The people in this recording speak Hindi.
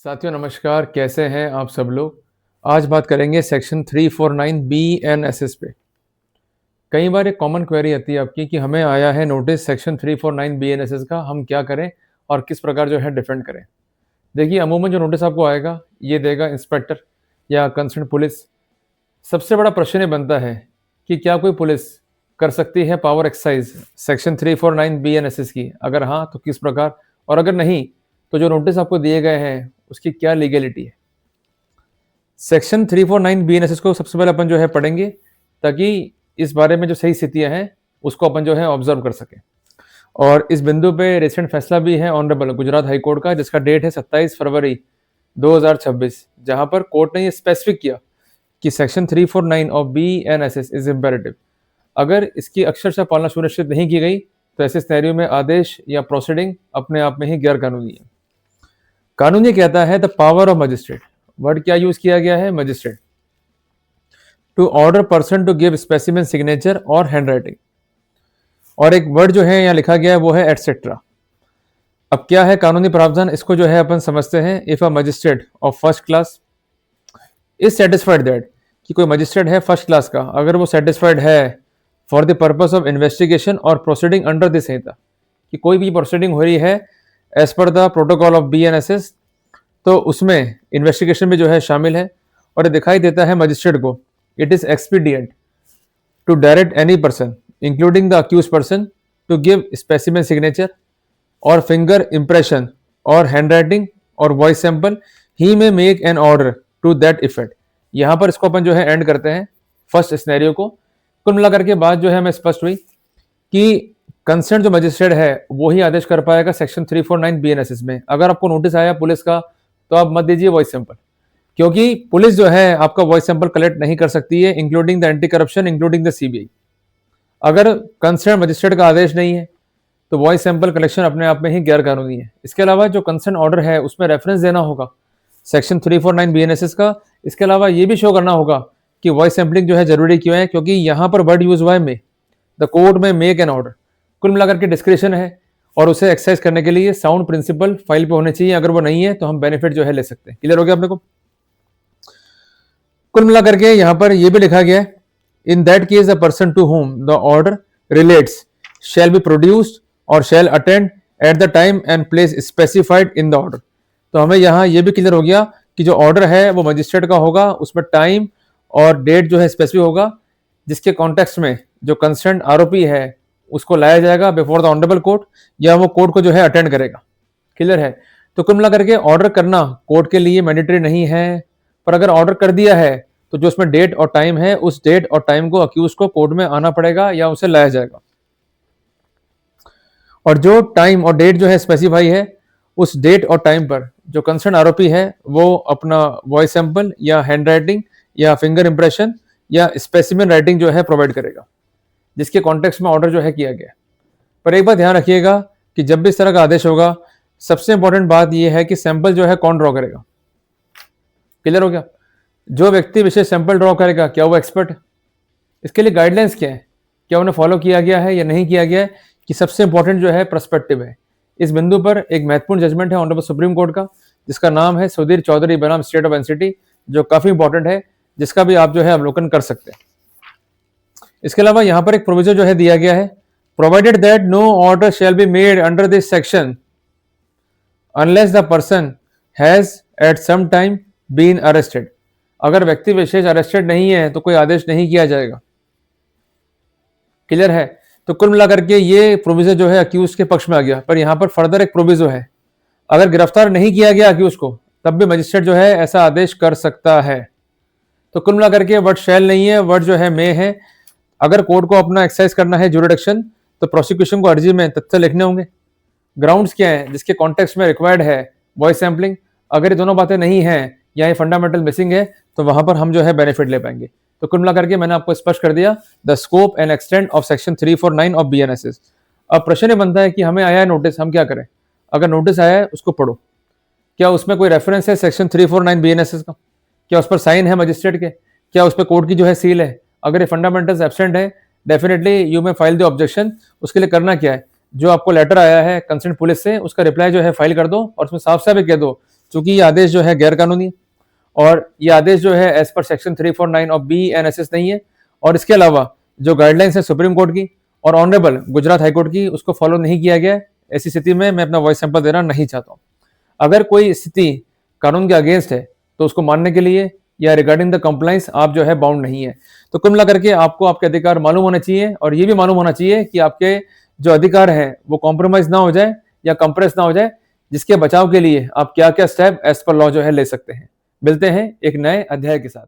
साथियों नमस्कार, कैसे हैं आप सब लोग। आज बात करेंगे सेक्शन 349 BNSS पे। कई बार एक कॉमन क्वेरी आती है आपकी कि हमें आया है नोटिस सेक्शन 349 BNSS का, हम क्या करें और किस प्रकार जो है डिफेंड करें। देखिए, अमूमन जो नोटिस आपको आएगा ये देगा इंस्पेक्टर या कंसर्न पुलिस। सबसे बड़ा प्रश्न ये बनता है कि क्या कोई पुलिस कर सकती है पावर एक्सरसाइज सेक्शन 349 BNSS की, अगर हाँ तो किस प्रकार, और अगर नहीं तो जो नोटिस आपको दिए गए हैं उसकी क्या लीगलिटी है। सेक्शन 349 BNSS को सबसे पहले अपन जो है पढ़ेंगे, ताकि इस बारे में जो सही स्थितियां हैं उसको अपन जो है ऑब्जर्व कर सकें। और इस बिंदु पे रिसेंट फैसला भी है ऑनरेबल गुजरात हाई कोर्ट का, जिसका डेट है 27 फरवरी 2026, जहां पर कोर्ट ने ये स्पेसिफिक किया कि section 349 of BNSS is imperative. अगर इसकी अक्षरशः पालना सुनिश्चित नहीं की गई तो ऐसे सिनेरियो में आदेश या प्रोसीडिंग अपने आप में ही गैर कानूनी है। कानून ये कहता है the power of magistrate, word क्या यूज किया गया है, magistrate, to order person to give specimen signature और हैंड राइटिंग। और एक वर्ड जो है यहाँ लिखा गया है वो है एटसेट्रा। अब क्या है कानूनी प्रावधान, इसको जो है अपन समझते हैं। If a magistrate of first class is satisfied that, कि कोई मजिस्ट्रेट है फर्स्ट क्लास का, अगर वो सेटिस्फाइड है for the purpose of investigation और प्रोसीडिंग अंडर दिस संहिता, कि कोई भी प्रोसीडिंग हो रही है as per the protocol of BNSS, तो उसमें इन्वेस्टिगेशन भी जो है शामिल है, और ये दिखाई देता है मजिस्ट्रेट को it is expedient to direct any person including the accused person to give specimen signature और फिंगर इम्प्रेशन और हैंड राइटिंग और voice sample, he may make an order to that effect. यहाँ पर इसको अपन जो है एंड करते हैं फर्स्ट स्नैरियो को। कुल मिलाकर के बात जो है हमें स्पष्ट हुई कि कंसर्न जो मजिस्ट्रेट है वो ही आदेश कर पाएगा सेक्शन 349 BNSS में। अगर आपको नोटिस आया पुलिस का तो आप मत दीजिए वॉइस सैंपल, क्योंकि पुलिस जो है आपका वॉइस सैंपल कलेक्ट नहीं कर सकती है, including the anti corruption, including the CBI। अगर कंसर्न मजिस्ट्रेट का आदेश नहीं है तो वॉइस सैंपल कलेक्शन अपने आप में ही गैर कानूनी है। इसके अलावा जो कंसर्न ऑर्डर है उसमें रेफरेंस देना होगा सेक्शन 349 BNSS का। इसके अलावा ये भी शो करना होगा कि वॉइस सैंपलिंग जो है जरूरी क्यों है, क्योंकि यहाँ पर वर्ड यूज हुआ है मे, द कोर्ट में मेक एन ऑर्डर। कुल मिलाकर के डिस्क्रिप्शन है और उसे एक्सरसाइज करने के लिए साउंड प्रिंसिपल फाइल पे होने चाहिए। अगर वो नहीं है तो हम बेनिफिट जो है ले सकते हैं। क्लियर हो गया अपने को। कुल मिलाकर के यहाँ पर यह भी लिखा गया है in that case the person to home the order relates shall be produced और shall attend at the time and place specified in the order. तो हमें यहाँ ये भी क्लियर हो गया कि जो ऑर्डर है वो मजिस्ट्रेट का होगा, उसमें टाइम और डेट जो है स्पेसिफिक होगा, जिसके कॉन्टेक्स्ट में जो कंसर्न आरोपी है उसको लाया जाएगा बिफोर द ऑनरेबल कोर्ट, या वो कोर्ट को जो है अटेंड करेगा। क्लियर है। तो कुल मिला करके ऑर्डर करना कोर्ट के लिए मैंडेटरी नहीं है, पर अगर ऑर्डर कर दिया है तो जो उसमें डेट और टाइम है उस डेट और टाइम को अक्यूज को कोर्ट में आना पड़ेगा या उसे लाया जाएगा। और जो टाइम और डेट जो है स्पेसिफाई है, उस डेट और टाइम पर जो कंसर्न आरोपी है वो अपना वॉइस सैंपल या हैंड राइटिंग या फिंगर इंप्रेशन या स्पेसिमेन राइटिंग जो है प्रोवाइड करेगा, जिसके कॉन्टेक्स्ट में ऑर्डर जो है किया गया। पर एक बात ध्यान रखिएगा कि जब भी इस तरह का आदेश होगा, सबसे इंपॉर्टेंट बात यह है कि सैंपल जो है कौन ड्रॉ करेगा। क्लियर हो गया। जो व्यक्ति विशेष सैंपल ड्रॉ करेगा क्या वो एक्सपर्ट है? इसके लिए गाइडलाइंस क्या है, क्या उन्हें फॉलो किया गया है या नहीं किया गया है, कि सबसे इंपॉर्टेंट जो है पर्सपेक्टिव है। इस बिंदु पर एक महत्वपूर्ण जजमेंट है ऑनरेबल सुप्रीम कोर्ट का, जिसका नाम है सुधीर चौधरी बनाम स्टेट ऑफ एनसीटी, जो काफी इंपॉर्टेंट है, जिसका भी आप जो है अवलोकन कर सकते हैं। इसके अलावा यहाँ पर एक प्रोविजन जो है दिया गया है, provided that no order shall be made under this section unless the person has at some time been arrested. अगर व्यक्ति विशेष अरेस्टेड नहीं है तो कोई आदेश नहीं किया जाएगा। क्लियर है। तो कुल मिलाकर के ये प्रोविजन जो है अक्यूज के पक्ष में आ गया। पर यहाँ पर फर्दर एक प्रोविजन है, अगर गिरफ्तार नहीं किया गया अक्यूज को तब भी मजिस्ट्रेट जो है ऐसा आदेश कर सकता है। तो कुल मिलाकर के वर्ड शैल नहीं है, वर्ड जो है मे है। अगर कोर्ट को अपना एक्सरसाइज करना है ज्यूरिडिक्शन, तो प्रोसिक्यूशन को अर्जी में तथ्य लिखने होंगे, ग्राउंड्स क्या है जिसके कॉन्टेक्स्ट में रिक्वायर्ड है वॉइस सैंपलिंग। अगर ये दोनों बातें नहीं है या ये फंडामेंटल मिसिंग है तो वहां पर हम जो है बेनिफिट ले पाएंगे। तो कुल मिलाकर के मैंने आपको स्पष्ट कर दिया the scope and extent of section 349 of BNSS। अब प्रश्न ये बनता है कि हमें आया है नोटिस, हम क्या करें। अगर नोटिस आया है उसको पढ़ो, क्या उसमें कोई रेफरेंस है सेक्शन 349 BNSS का, क्या उस पर साइन है मजिस्ट्रेट के, क्या उस पर कोर्ट की जो है सील है। अगर ये फंडामेंटल्स एब्सेंट है डेफिनेटली यू में फाइल द ऑब्जेक्शन। उसके लिए करना क्या है, जो आपको लेटर आया है कंसर्न पुलिस से उसका रिप्लाई जो है फाइल कर दो और उसमें साफ साफ कह दो चूंकि ये आदेश जो है गैर कानूनी है और ये आदेश जो है as per section 349 of BEN-SS नहीं है, और इसके अलावा जो गाइडलाइंस है सुप्रीम कोर्ट की और ऑनरेबल गुजरात हाईकोर्ट की, उसको फॉलो नहीं किया गया है। ऐसी स्थिति में मैं अपना वॉइस सैंपल देना नहीं चाहता हूँ। अगर कोई स्थिति कानून के अगेंस्ट है तो उसको मानने के लिए या रिगार्डिंग द कंप्लाइंस आप जो है बाउंड नहीं है। तो कुल मिलाकर के आपको आपके अधिकार मालूम होने चाहिए, और ये भी मालूम होना चाहिए कि आपके जो अधिकार है वो कॉम्प्रोमाइज ना हो जाए या कंप्रेस ना हो जाए, जिसके बचाव के लिए आप क्या क्या स्टेप एज पर लॉ जो है ले सकते हैं। मिलते हैं एक नए अध्याय के साथ।